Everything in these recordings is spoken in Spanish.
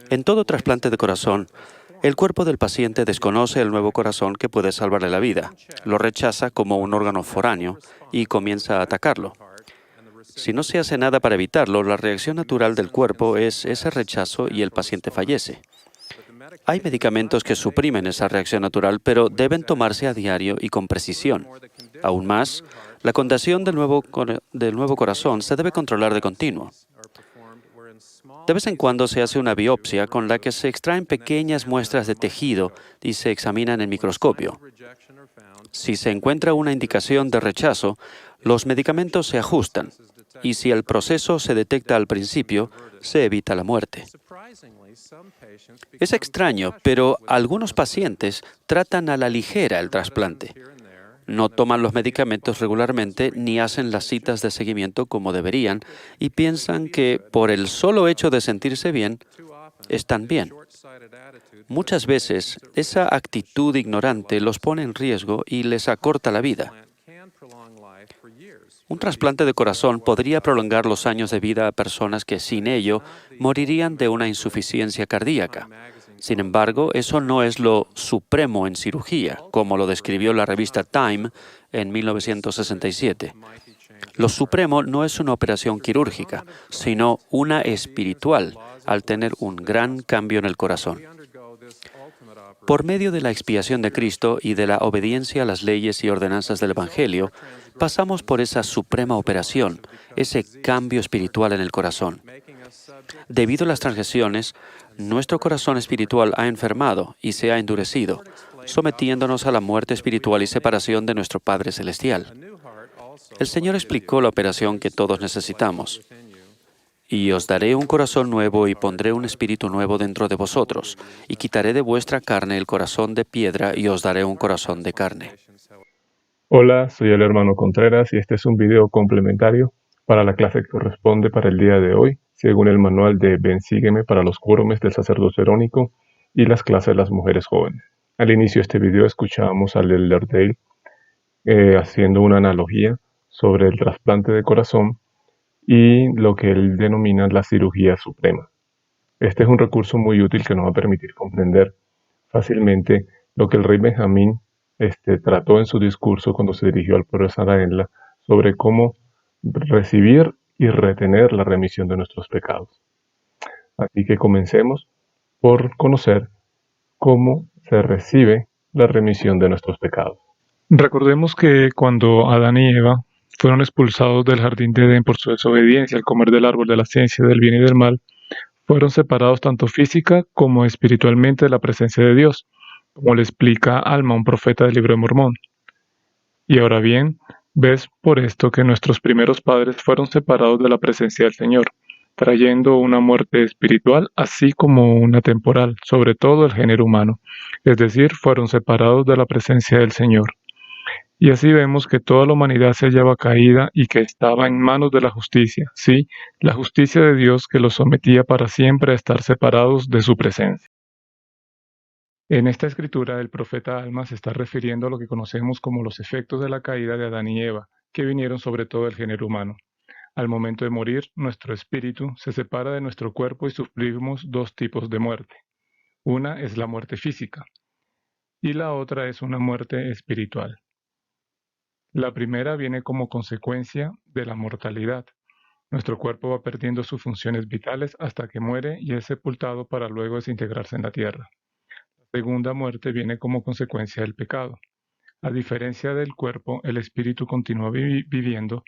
En todo trasplante de corazón, el cuerpo del paciente desconoce el nuevo corazón que puede salvarle la vida, lo rechaza como un órgano foráneo y comienza a atacarlo. Si no se hace nada para evitarlo, la reacción natural del cuerpo es ese rechazo y el paciente fallece. Hay medicamentos que suprimen esa reacción natural, pero deben tomarse a diario y con precisión. Aún más, la condición del nuevo corazón se debe controlar de continuo. De vez en cuando se hace una biopsia con la que se extraen pequeñas muestras de tejido y se examinan en microscopio. Si se encuentra una indicación de rechazo, los medicamentos se ajustan, y si el proceso se detecta al principio, se evita la muerte. Es extraño, pero algunos pacientes tratan a la ligera el trasplante. No toman los medicamentos regularmente ni hacen las citas de seguimiento como deberían y piensan que por el solo hecho de sentirse bien, están bien. Muchas veces, esa actitud ignorante los pone en riesgo y les acorta la vida. Un trasplante de corazón podría prolongar los años de vida a personas que sin ello morirían de una insuficiencia cardíaca. Sin embargo, eso no es lo supremo en cirugía, como lo describió la revista Time en 1967. Lo supremo no es una operación quirúrgica, sino una espiritual, al tener un gran cambio en el corazón. Por medio de la expiación de Cristo y de la obediencia a las leyes y ordenanzas del Evangelio, pasamos por esa suprema operación, ese cambio espiritual en el corazón. Debido a las transgresiones, nuestro corazón espiritual ha enfermado y se ha endurecido, sometiéndonos a la muerte espiritual y separación de nuestro Padre Celestial. El Señor explicó la operación que todos necesitamos. Y os daré un corazón nuevo y pondré un espíritu nuevo dentro de vosotros, y quitaré de vuestra carne el corazón de piedra y os daré un corazón de carne. Hola, soy el hermano Contreras y este es un video complementario para la clase que corresponde para el día de hoy, según el manual de Ven Sígueme para los quórumes del sacerdocio verónico y las clases de las mujeres jóvenes. Al inicio de este video escuchábamos al elder Dale haciendo una analogía sobre el trasplante de corazón y lo que él denomina la cirugía suprema. Este es un recurso muy útil que nos va a permitir comprender fácilmente lo que el rey Benjamín trató en su discurso cuando se dirigió al pueblo de Saraenla sobre cómo recibir y retener la remisión de nuestros pecados. Así que comencemos por conocer cómo se recibe la remisión de nuestros pecados. Recordemos que cuando Adán y Eva fueron expulsados del jardín de Edén por su desobediencia al comer del árbol de la ciencia del bien y del mal, fueron separados tanto física como espiritualmente de la presencia de Dios, como le explica Alma, un profeta del libro de Mormón. Y ahora bien, ves por esto que nuestros primeros padres fueron separados de la presencia del Señor, trayendo una muerte espiritual así como una temporal, sobre todo el género humano, es decir, fueron separados de la presencia del Señor. Y así vemos que toda la humanidad se hallaba caída y que estaba en manos de la justicia, sí, la justicia de Dios que los sometía para siempre a estar separados de su presencia. En esta escritura, el profeta Alma se está refiriendo a lo que conocemos como los efectos de la caída de Adán y Eva, que vinieron sobre todo el género humano. Al momento de morir, nuestro espíritu se separa de nuestro cuerpo y sufrimos dos tipos de muerte. Una es la muerte física y la otra es una muerte espiritual. La primera viene como consecuencia de la mortalidad. Nuestro cuerpo va perdiendo sus funciones vitales hasta que muere y es sepultado para luego desintegrarse en la tierra. La segunda muerte viene como consecuencia del pecado. A diferencia del cuerpo, el espíritu continúa viviendo,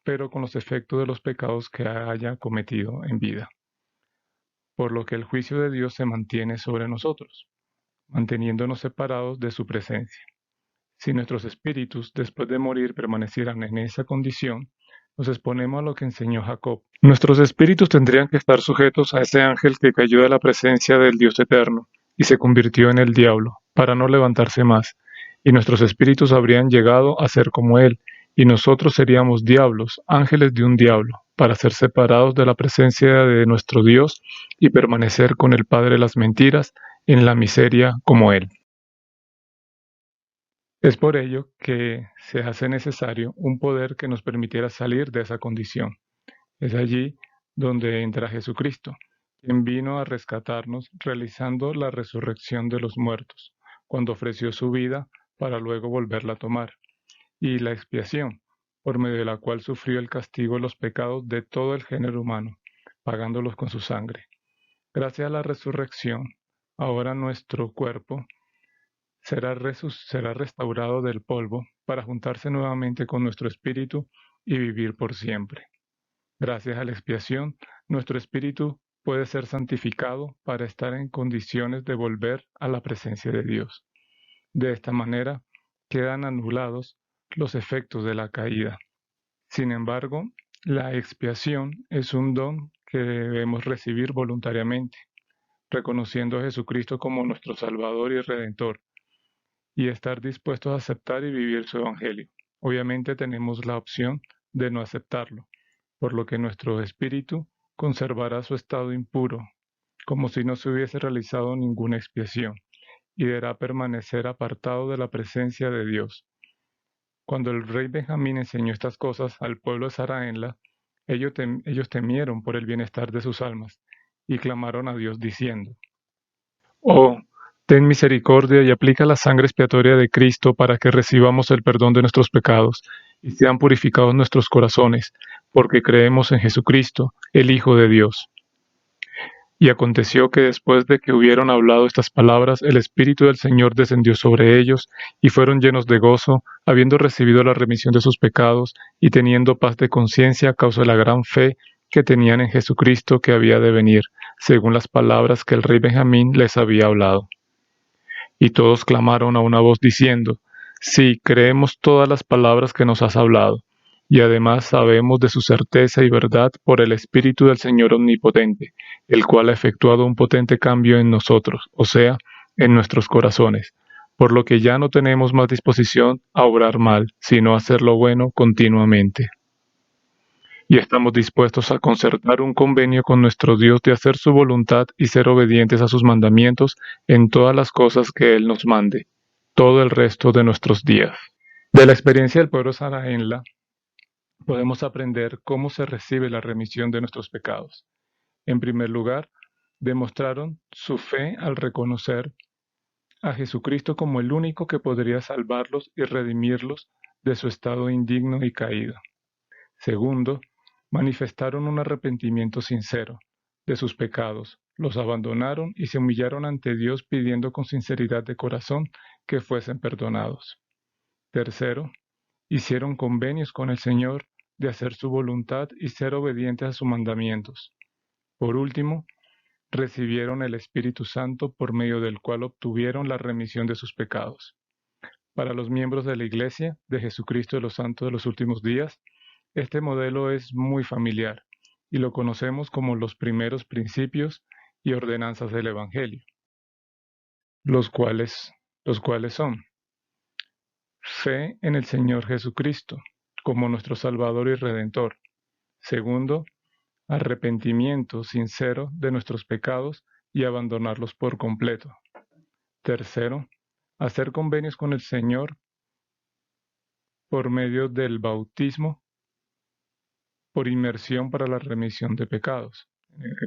pero con los efectos de los pecados que haya cometido en vida. Por lo que el juicio de Dios se mantiene sobre nosotros, manteniéndonos separados de su presencia. Si nuestros espíritus, después de morir, permanecieran en esa condición, nos exponemos a lo que enseñó Jacob. Nuestros espíritus tendrían que estar sujetos a ese ángel que cayó de la presencia del Dios eterno y se convirtió en el diablo, para no levantarse más, y nuestros espíritus habrían llegado a ser como él, y nosotros seríamos diablos, ángeles de un diablo, para ser separados de la presencia de nuestro Dios y permanecer con el Padre de las mentiras en la miseria como él. Es por ello que se hace necesario un poder que nos permitiera salir de esa condición. Es allí donde entra Jesucristo, quien vino a rescatarnos realizando la resurrección de los muertos, cuando ofreció su vida para luego volverla a tomar, y la expiación, por medio de la cual sufrió el castigo de los pecados de todo el género humano, pagándolos con su sangre. Gracias a la resurrección, ahora nuestro cuerpo será restaurado del polvo para juntarse nuevamente con nuestro espíritu y vivir por siempre. Gracias a la expiación, nuestro espíritu puede ser santificado para estar en condiciones de volver a la presencia de Dios. De esta manera, quedan anulados los efectos de la caída. Sin embargo, la expiación es un don que debemos recibir voluntariamente, reconociendo a Jesucristo como nuestro Salvador y Redentor, y estar dispuestos a aceptar y vivir su Evangelio. Obviamente tenemos la opción de no aceptarlo, por lo que nuestro espíritu conservará su estado impuro, como si no se hubiese realizado ninguna expiación, y deberá permanecer apartado de la presencia de Dios. Cuando el rey Benjamín enseñó estas cosas al pueblo de Saraenla, ellos temieron por el bienestar de sus almas, y clamaron a Dios diciendo: Oh, ten misericordia y aplica la sangre expiatoria de Cristo para que recibamos el perdón de nuestros pecados y sean purificados nuestros corazones, porque creemos en Jesucristo, el Hijo de Dios. Y aconteció que después de que hubieron hablado estas palabras, el Espíritu del Señor descendió sobre ellos, y fueron llenos de gozo, habiendo recibido la remisión de sus pecados, y teniendo paz de conciencia a causa de la gran fe que tenían en Jesucristo que había de venir, según las palabras que el rey Benjamín les había hablado. Y todos clamaron a una voz diciendo: Sí, creemos todas las palabras que nos has hablado, y además sabemos de su certeza y verdad por el Espíritu del Señor Omnipotente, el cual ha efectuado un potente cambio en nosotros, o sea, en nuestros corazones, por lo que ya no tenemos más disposición a obrar mal, sino a hacer lo bueno continuamente. Y estamos dispuestos a concertar un convenio con nuestro Dios de hacer su voluntad y ser obedientes a sus mandamientos en todas las cosas que Él nos mande, todo el resto de nuestros días. De la experiencia del pueblo Saraenla, podemos aprender cómo se recibe la remisión de nuestros pecados. En primer lugar, demostraron su fe al reconocer a Jesucristo como el único que podría salvarlos y redimirlos de su estado indigno y caído. Segundo, manifestaron un arrepentimiento sincero de sus pecados, los abandonaron y se humillaron ante Dios pidiendo con sinceridad de corazón que fuesen perdonados. Tercero, hicieron convenios con el Señor de hacer su voluntad y ser obedientes a sus mandamientos. Por último, recibieron el Espíritu Santo por medio del cual obtuvieron la remisión de sus pecados. Para los miembros de la Iglesia de Jesucristo de los Santos de los Últimos Días, este modelo es muy familiar y lo conocemos como los primeros principios y ordenanzas del Evangelio, los cuales son fe en el Señor Jesucristo como nuestro Salvador y Redentor. Segundo, arrepentimiento sincero de nuestros pecados y abandonarlos por completo. Tercero, hacer convenios con el Señor por medio del bautismo por inmersión para la remisión de pecados.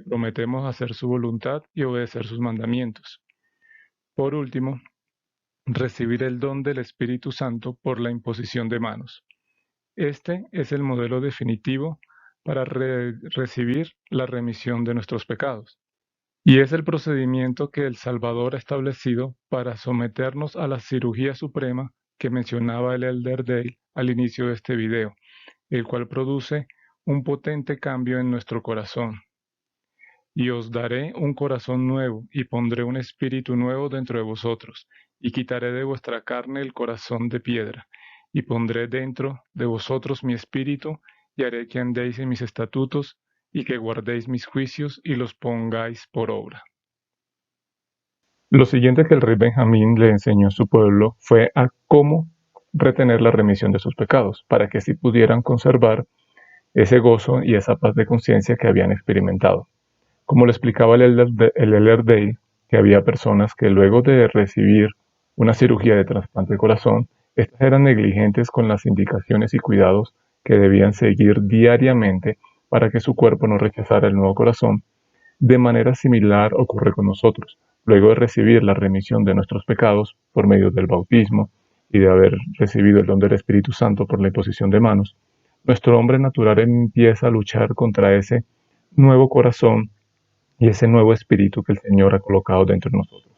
Prometemos hacer su voluntad y obedecer sus mandamientos. Por último, recibir el don del Espíritu Santo por la imposición de manos. Este es el modelo definitivo para recibir la remisión de nuestros pecados. Y es el procedimiento que el Salvador ha establecido para someternos a la cirugía suprema que mencionaba el Elder Dale al inicio de este video, el cual produce un potente cambio en nuestro corazón. Y os daré un corazón nuevo, y pondré un espíritu nuevo dentro de vosotros, y quitaré de vuestra carne el corazón de piedra, y pondré dentro de vosotros mi espíritu, y haré que andéis en mis estatutos, y que guardéis mis juicios, y los pongáis por obra. Lo siguiente que el rey Benjamín le enseñó a su pueblo fue a cómo retener la remisión de sus pecados, para que así pudieran conservar ese gozo y esa paz de conciencia que habían experimentado. Como le explicaba el Elder Dale, que había personas que luego de recibir una cirugía de trasplante de corazón, estas eran negligentes con las indicaciones y cuidados que debían seguir diariamente para que su cuerpo no rechazara el nuevo corazón. De manera similar ocurre con nosotros. Luego de recibir la remisión de nuestros pecados por medio del bautismo y de haber recibido el don del Espíritu Santo por la imposición de manos, nuestro hombre natural empieza a luchar contra ese nuevo corazón y ese nuevo espíritu que el Señor ha colocado dentro de nosotros.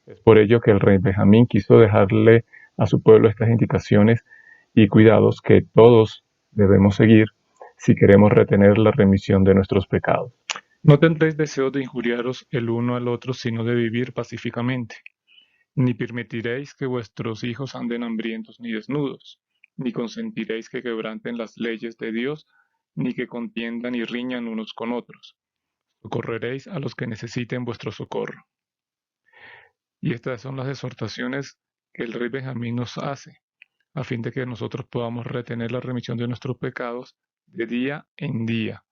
Es por ello que el rey Benjamín quiso dejarle a su pueblo estas indicaciones y cuidados que todos debemos seguir si queremos retener la remisión de nuestros pecados. No tendréis deseo de injuriaros el uno al otro, sino de vivir pacíficamente. Ni permitiréis que vuestros hijos anden hambrientos ni desnudos, ni consentiréis que quebranten las leyes de Dios, ni que contiendan y riñan unos con otros. Socorreréis a los que necesiten vuestro socorro. Y estas son las exhortaciones que el rey Benjamín nos hace, a fin de que nosotros podamos retener la remisión de nuestros pecados de día en día,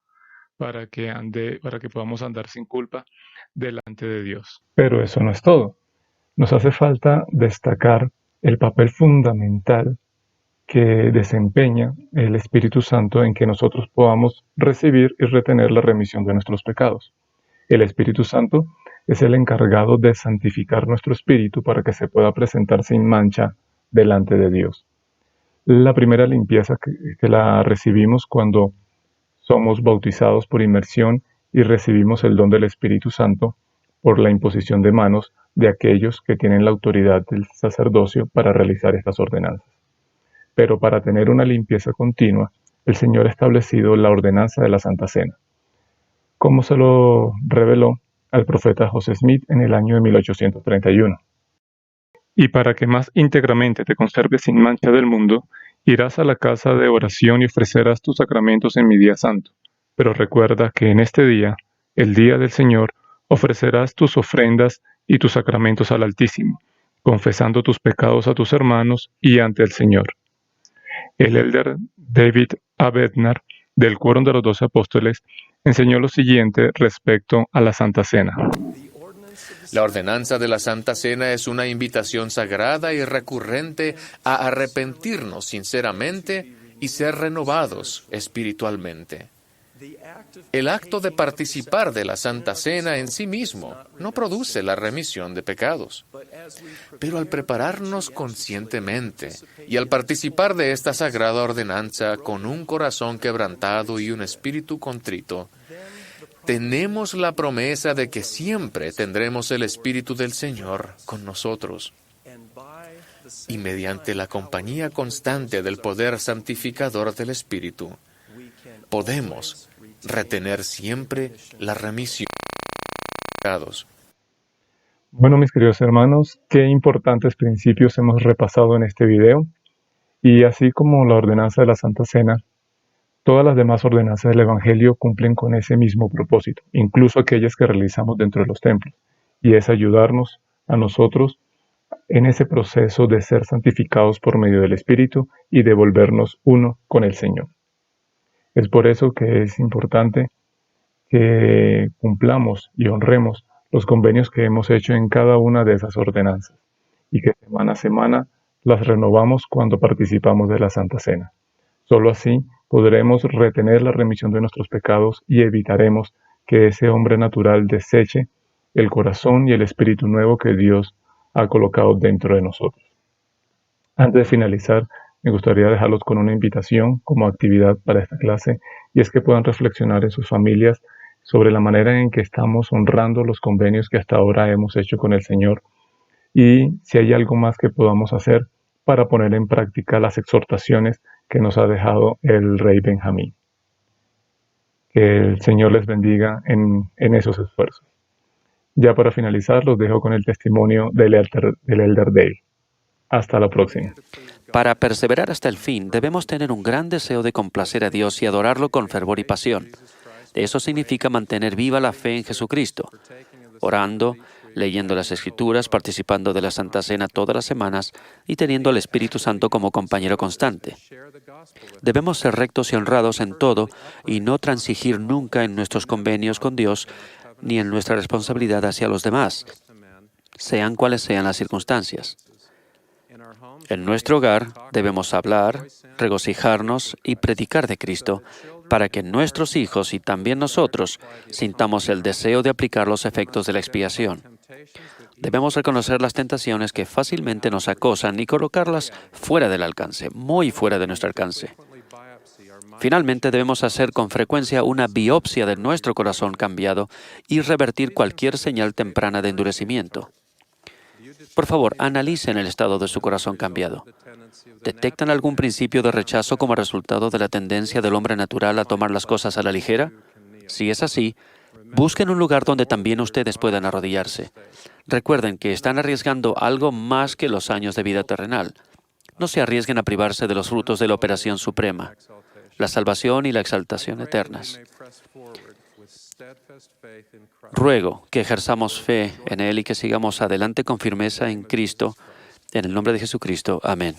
para que podamos andar sin culpa delante de Dios. Pero eso no es todo. Nos hace falta destacar el papel fundamental que desempeña el Espíritu Santo en que nosotros podamos recibir y retener la remisión de nuestros pecados. El Espíritu Santo es el encargado de santificar nuestro espíritu para que se pueda presentar sin mancha delante de Dios. La primera limpieza que la recibimos cuando somos bautizados por inmersión y recibimos el don del Espíritu Santo por la imposición de manos de aquellos que tienen la autoridad del sacerdocio para realizar estas ordenanzas. Pero para tener una limpieza continua, el Señor ha establecido la ordenanza de la Santa Cena, como se lo reveló al profeta José Smith en el año de 1831. Y para que más íntegramente te conserves sin mancha del mundo, irás a la casa de oración y ofrecerás tus sacramentos en mi día santo. Pero recuerda que en este día, el día del Señor, ofrecerás tus ofrendas y tus sacramentos al Altísimo, confesando tus pecados a tus hermanos y ante el Señor. El elder David A. Bednar, del Quórum de los 12 Apóstoles, enseñó lo siguiente respecto a la Santa Cena. La ordenanza de la Santa Cena es una invitación sagrada y recurrente a arrepentirnos sinceramente y ser renovados espiritualmente. El acto de participar de la Santa Cena en sí mismo no produce la remisión de pecados. Pero al prepararnos conscientemente y al participar de esta sagrada ordenanza con un corazón quebrantado y un espíritu contrito, tenemos la promesa de que siempre tendremos el Espíritu del Señor con nosotros. Y mediante la compañía constante del poder santificador del Espíritu, podemos retener siempre la remisión de pecados. Bueno, mis queridos hermanos, qué importantes principios hemos repasado en este video. Y así como la ordenanza de la Santa Cena, todas las demás ordenanzas del Evangelio cumplen con ese mismo propósito, incluso aquellas que realizamos dentro de los templos, y es ayudarnos a nosotros en ese proceso de ser santificados por medio del Espíritu y de volvernos uno con el Señor. Es por eso que es importante que cumplamos y honremos los convenios que hemos hecho en cada una de esas ordenanzas y que semana a semana las renovamos cuando participamos de la Santa Cena. Solo así podremos retener la remisión de nuestros pecados y evitaremos que ese hombre natural deseche el corazón y el espíritu nuevo que Dios ha colocado dentro de nosotros. Antes de finalizar, me gustaría dejarlos con una invitación como actividad para esta clase, y es que puedan reflexionar en sus familias sobre la manera en que estamos honrando los convenios que hasta ahora hemos hecho con el Señor y si hay algo más que podamos hacer para poner en práctica las exhortaciones que nos ha dejado el rey Benjamín. Que el Señor les bendiga en esos esfuerzos. Ya para finalizar, los dejo con el testimonio del elder Dale. Hasta la próxima. Para perseverar hasta el fin, debemos tener un gran deseo de complacer a Dios y adorarlo con fervor y pasión. Eso significa mantener viva la fe en Jesucristo, orando, leyendo las Escrituras, participando de la Santa Cena todas las semanas y teniendo al Espíritu Santo como compañero constante. Debemos ser rectos y honrados en todo y no transigir nunca en nuestros convenios con Dios ni en nuestra responsabilidad hacia los demás, sean cuales sean las circunstancias. En nuestro hogar debemos hablar, regocijarnos y predicar de Cristo, para que nuestros hijos y también nosotros sintamos el deseo de aplicar los efectos de la expiación. Debemos reconocer las tentaciones que fácilmente nos acosan y colocarlas fuera del alcance, muy fuera de nuestro alcance. Finalmente, debemos hacer con frecuencia una biopsia de nuestro corazón cambiado y revertir cualquier señal temprana de endurecimiento. Por favor, analicen el estado de su corazón cambiado. ¿Detectan algún principio de rechazo como resultado de la tendencia del hombre natural a tomar las cosas a la ligera? Si es así, busquen un lugar donde también ustedes puedan arrodillarse. Recuerden que están arriesgando algo más que los años de vida terrenal. No se arriesguen a privarse de los frutos de la operación suprema, la salvación y la exaltación eternas. Ruego que ejerzamos fe en Él y que sigamos adelante con firmeza en Cristo. En el nombre de Jesucristo. Amén.